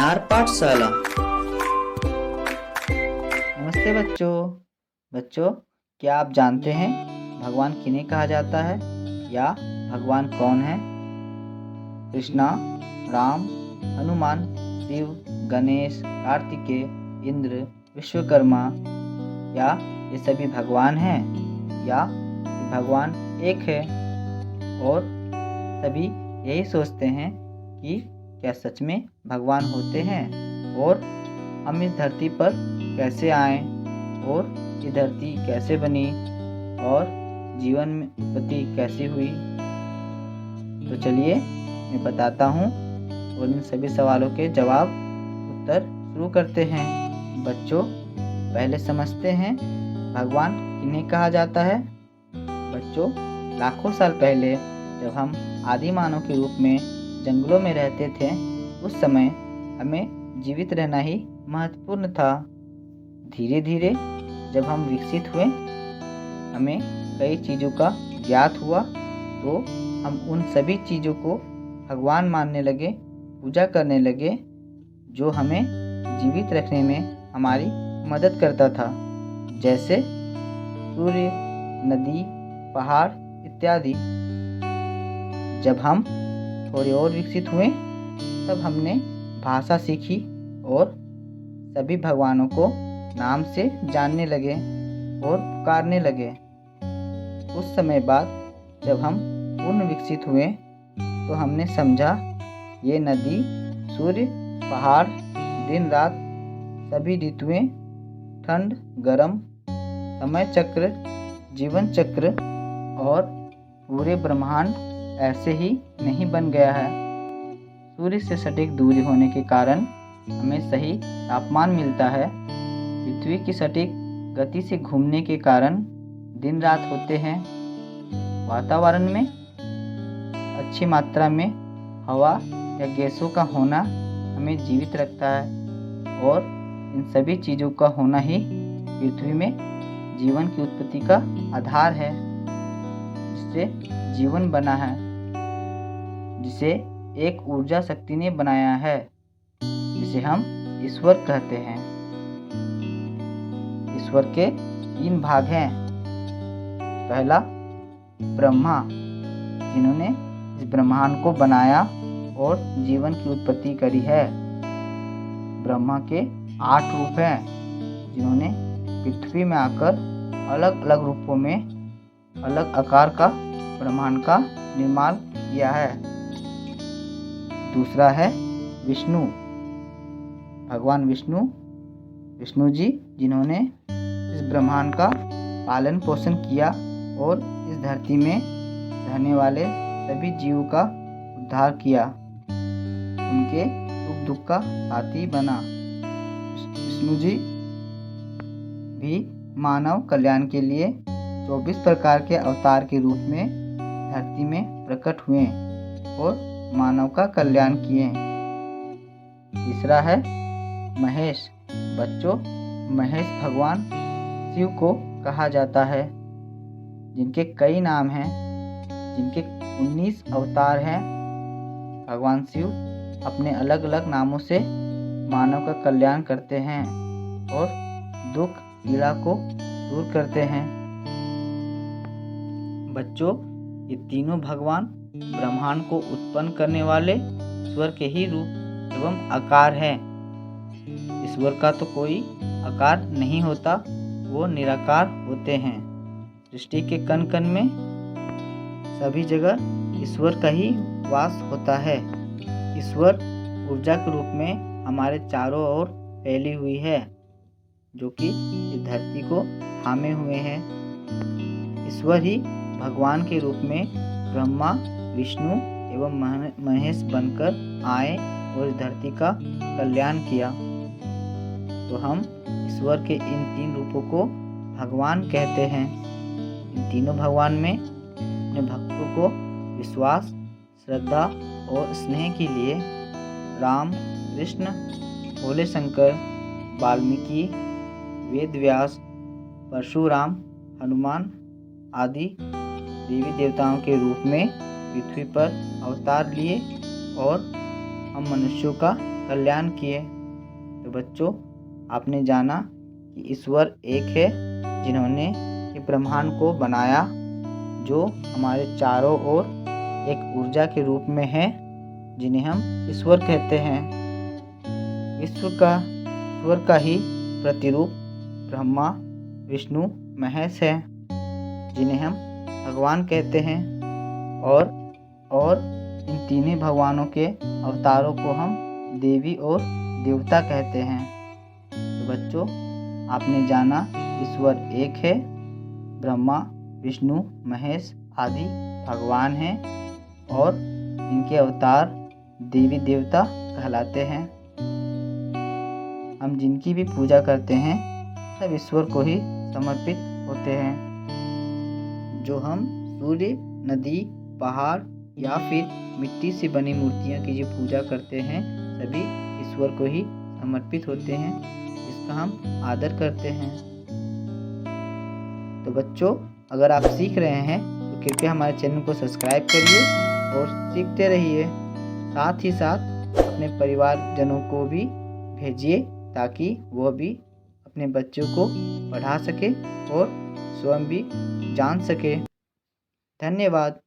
चिनार पाठशाला। नमस्ते बच्चों, क्या आप जानते हैं भगवान किन्हें कहा जाता है या भगवान कौन है? कृष्णा, राम, हनुमान, शिव, गणेश, कार्तिकेय, इंद्र, विश्वकर्मा, या ये सभी भगवान हैं या भगवान एक है? और सभी यही सोचते हैं कि क्या सच में भगवान होते हैं और हम इस धरती पर कैसे आए और ये धरती कैसे बनी और जीवन में उत्पत्ति कैसे हुई। तो चलिए मैं बताता हूँ और इन सभी सवालों के जवाब उत्तर शुरू करते हैं। बच्चों, पहले समझते हैं भगवान किन्हें कहा जाता है। बच्चों, लाखों साल पहले जब हम आदि मानव के रूप में जंगलों में रहते थे, उस समय हमें जीवित रहना ही महत्वपूर्ण था। धीरे धीरे जब हम विकसित हुए, हमें कई चीज़ों का ज्ञात हुआ, तो हम उन सभी चीज़ों को भगवान मानने लगे, पूजा करने लगे, जो हमें जीवित रखने में हमारी मदद करता था, जैसे सूर्य, नदी, पहाड़ इत्यादि। जब हम थोड़े और विकसित हुए, तब हमने भाषा सीखी और सभी भगवानों को नाम से जानने लगे और पुकारने लगे। कुछ समय बाद जब हम पूर्ण विकसित हुए, तो हमने समझा ये नदी, सूर्य, पहाड़, दिन रात, सभी ऋतुएं, ठंड, गर्म, समय चक्र, जीवन चक्र और पूरे ब्रह्मांड ऐसे ही नहीं बन गया है। सूर्य से सटीक दूरी होने के कारण हमें सही तापमान मिलता है। पृथ्वी की सटीक गति से घूमने के कारण दिन रात होते हैं। वातावरण में अच्छी मात्रा में हवा या गैसों का होना हमें जीवित रखता है, और इन सभी चीज़ों का होना ही पृथ्वी में जीवन की उत्पत्ति का आधार है, जिससे जीवन बना है, जिसे एक ऊर्जा शक्ति ने बनाया है, जिसे हम ईश्वर कहते हैं। ईश्वर के 3 भाग हैं। पहला ब्रह्मा, जिन्होंने इस ब्रह्मांड को बनाया और जीवन की उत्पत्ति करी है। ब्रह्मा के 8 रूप हैं, जिन्होंने पृथ्वी में आकर अलग अलग रूपों में अलग आकार का ब्रह्मांड का निर्माण किया है। दूसरा है विष्णु, भगवान विष्णु जी, जिन्होंने इस ब्रह्मांड का पालन पोषण किया और इस धरती में रहने वाले सभी जीवों का उद्धार किया, उनके सुख दुख का साथी बना। विष्णु जी भी मानव कल्याण के लिए 24 प्रकार के अवतार के रूप में धरती में प्रकट हुए और मानव का कल्याण किए। तीसरा है महेश। बच्चों, महेश भगवान शिव को कहा जाता है, जिनके कई नाम हैं, जिनके 19 अवतार हैं। भगवान शिव अपने अलग अलग नामों से मानव का कल्याण करते हैं और दुख पीड़ा को दूर करते हैं। बच्चों, ये तीनों भगवान ब्रह्मांड को उत्पन्न करने वाले ईश्वर के ही रूप एवं आकार हैं। ईश्वर का तो कोई आकार नहीं होता, वो निराकार होते हैं। सृष्टि के कण कण में सभी जगह ईश्वर का ही वास होता है। ईश्वर ऊर्जा के रूप में हमारे चारों ओर फैली हुई है, जो कि इस धरती को थामे हुए हैं। ईश्वर ही भगवान के रूप में ब्रह्मा, विष्णु एवं महेश बनकर आए और इस धरती का कल्याण किया। तो हम ईश्वर के इन 3 रूपों को भगवान कहते हैं। इन तीनों भगवान में अपने भक्तों को विश्वास, श्रद्धा और स्नेह के लिए राम, कृष्ण, भोले शंकर, वाल्मीकि, वेद व्यास, परशुराम, हनुमान आदि देवी देवताओं के रूप में पृथ्वी पर अवतार लिए और हम मनुष्यों का कल्याण किए। तो बच्चों, आपने जाना कि ईश्वर एक है जिन्होंने ये ब्रह्मांड को बनाया, जो हमारे चारों ओर एक ऊर्जा के रूप में है, जिन्हें हम ईश्वर कहते हैं। ईश्वर का ही प्रतिरूप ब्रह्मा, विष्णु, महेश है, जिन्हें हम भगवान कहते हैं। और इन तीनों भगवानों के अवतारों को हम देवी और देवता कहते हैं। तो बच्चों, आपने जाना ईश्वर एक है, ब्रह्मा, विष्णु, महेश आदि भगवान हैं और इनके अवतार देवी देवता कहलाते हैं। हम जिनकी भी पूजा करते हैं सब ईश्वर को ही समर्पित होते हैं। जो हम सूर्य, नदी, पहाड़ या फिर मिट्टी से बनी मूर्तियां की जो पूजा करते हैं सभी ईश्वर को ही समर्पित होते हैं, जिसका हम आदर करते हैं। तो बच्चों, अगर आप सीख रहे हैं तो कृपया हमारे चैनल को सब्सक्राइब करिए और सीखते रहिए। साथ ही साथ अपने परिवारजनों को भी भेजिए ताकि वह भी अपने बच्चों को पढ़ा सके और स्वयं भी जान सके। धन्यवाद।